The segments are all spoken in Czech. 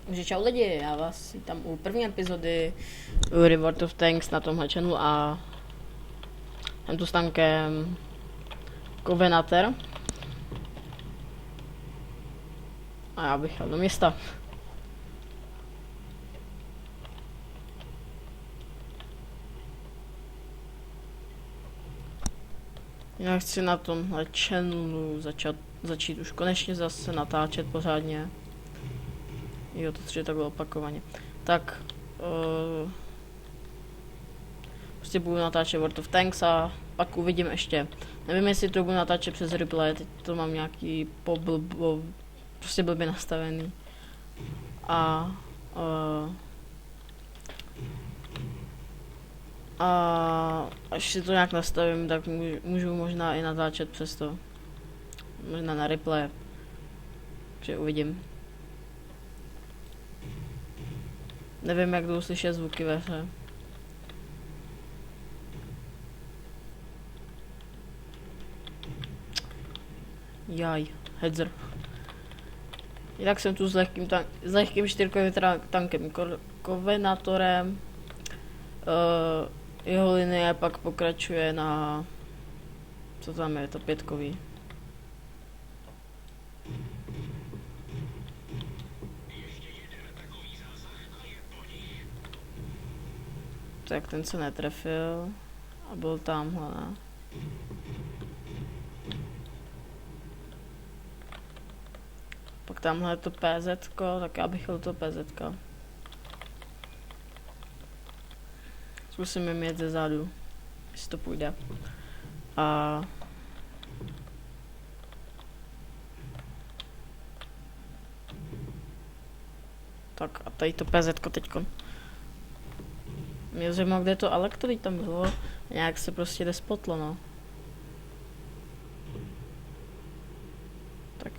Takže čau lidi, já vás vítám u první epizody Reward of Tanks na tomhle channelu a jsem tu s tankem Covenator a já bych jel do města. Já chci na tomhle channelu začít už konečně zase natáčet pořádně. Jo, to tři takhle opakovaně. Tak, prostě budu natáčet World of Tanks a pak uvidím ještě. Nevím, jestli to budu natáčet přes replay, teď to mám nějaký prostě blbě nastavený. A až si to nějak nastavím, tak můžu možná i natáčet přes to. Možná na replay. Takže uvidím. Nevím, jak jdou slyšet zvuky ve hře. Jaj, hedzer. Jinak jsem tu s lehkým čtyřkovým tankem Covenatorem. Jeho linie pak pokračuje na... Co tam je, to pětkový. Tak ten se netrefil a byl tamhle, ne? Pak tamhle je to PZ-ko, tak já bych jel to PZ-ka. Zkusím jim jet ze zádu, jestli to půjde. A... Tak a tady to PZ-ko teďko. Mě zajímá, kde to elektro tam bylo. Nějak se prostě nespotlo, no. Tak.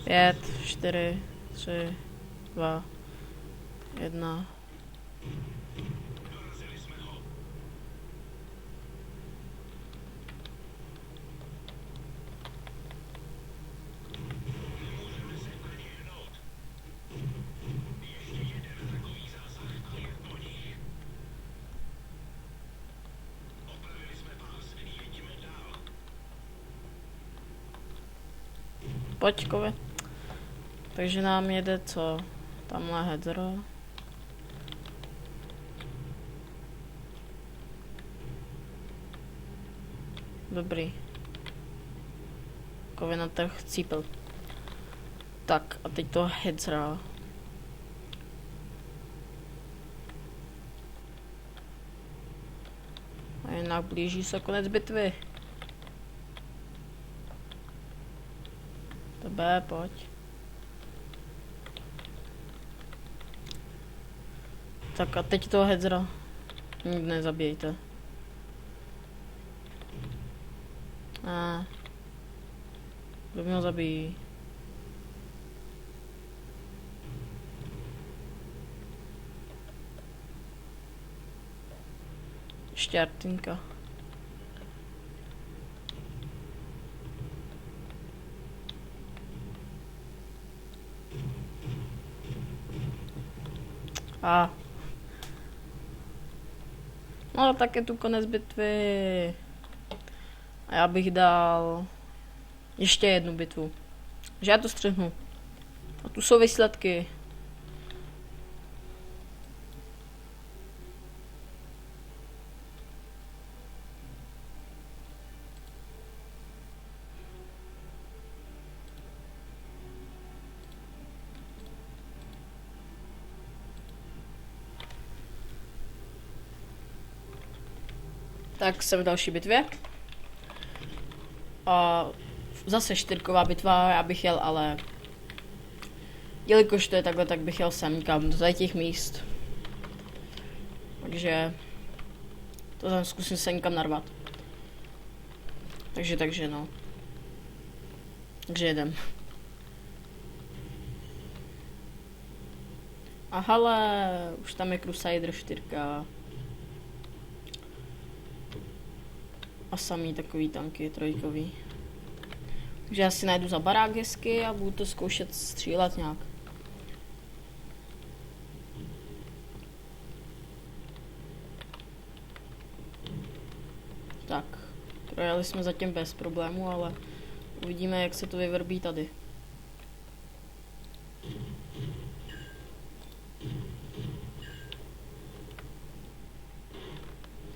5, 4, 3, 2, 1. Pojď, Kove. Takže nám jede co? Tamhle hedro. Dobrý. Covenator chcípil. Tak a teď to hedzra. A jinak blíží se konec bitvy. To B, pojď. Tak a teď toho hedzra. Nikdy nezabijejte. Kdo mě ho zabíjí? Šťártinka. No tak je tu konec bitvy. A já bych dal ještě jednu bitvu. Že já to střihnu. A tu jsou výsledky. Tak jsem v další bitvě. A zase čtyřková bitva, já bych jel, ale jelikož to je takhle, tak bych jel sem kam do těch míst. Takže to tam zkusím se někam narvat. Takže no. Takže jedem. A hele, už tam je Crusader 4. a samý takový tanky trojkový. Takže já si najdu za barák hezky a budu to zkoušet střílet nějak. Tak, projeli jsme zatím bez problému, ale uvidíme, jak se to vyvrbí tady.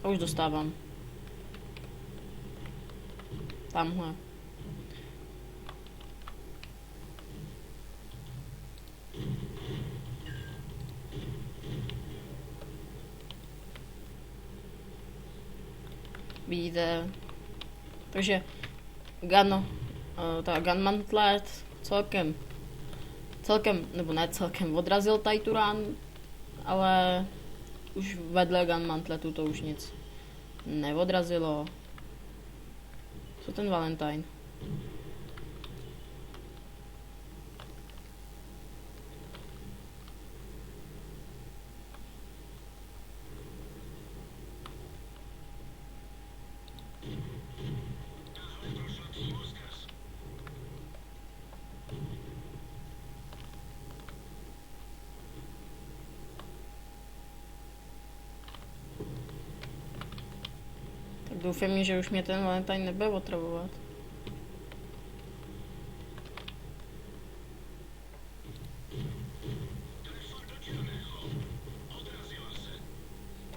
A už dostávám. Tamhle. Vidíte. Takže ta gunmantlet celkem, nebo ne celkem, odrazil Tajturan, ale už vedle gunmantletu to už nic neodrazilo. Co ten Valentine? Doufám, že už mě ten Valentine nebude otravovat.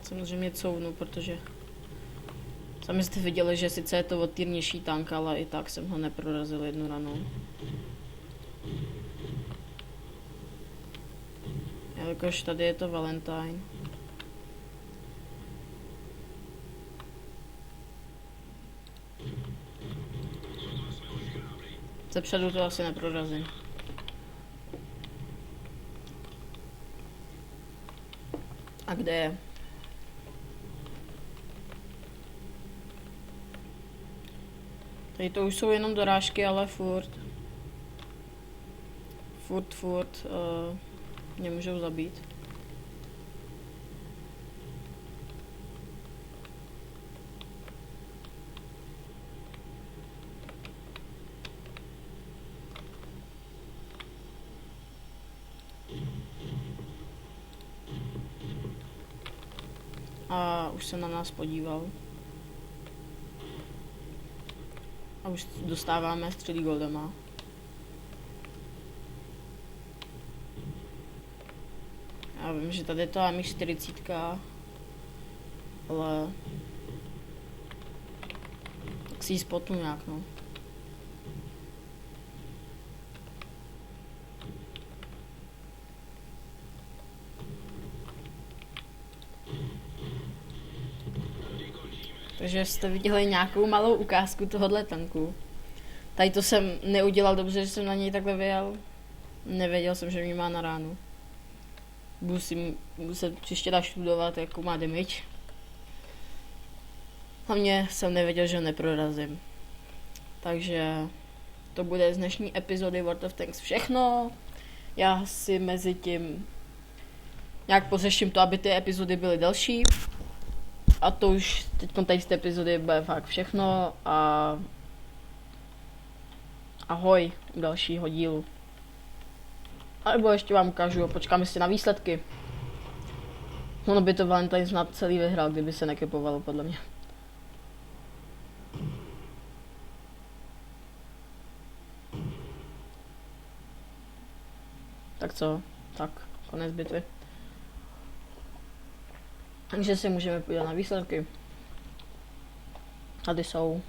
Samozřejmě couvnu, protože sami jste viděli, že sice je to odtýrnější tank, ale i tak jsem ho neprorazil jednu ranou. Jelikož tady je to Valentine. Zepředu to asi neprorazím. A kde je? Tady to už jsou jenom dorážky, ale furt mě můžou zabít. A už se na nás podíval. A už dostáváme střelí goldema. Já vím, že tady je to MX-40, ale tak si ji spotnu nějak, no. Takže jste viděli nějakou malou ukázku tohohle tanku. Tady to jsem neudělal dobře, že jsem na něj takhle vyjel. Nevěděl jsem, že mě má na ránu. Budu si muset příště naštudovat, jakou má damage. Hlavně jsem nevěděl, že ho neprorazím. Takže to bude z dnešní epizody World of Tanks všechno. Já si mezi tím nějak pořeším to, aby ty epizody byly delší. A to už teď tady z té epizody bude fakt všechno a ahoj u dalšího dílu. A nebo ještě vám ukážu, počkáme si na výsledky. Ono by to Valentine snad celý vyhrál, kdyby se nekepovalo, podle mě. Tak co? Tak, konec bitvy. Takže si můžeme podívat na výsledky. Tady jsou.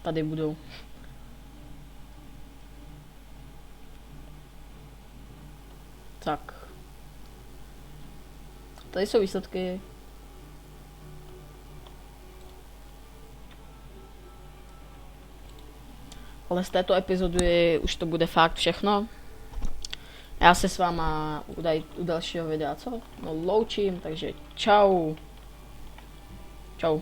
Tady budou. Tak. Tady jsou výsledky. Ale z této epizody už to bude fakt všechno. Já se s váma u dalšího videa, co? No loučím, takže čau. Čau.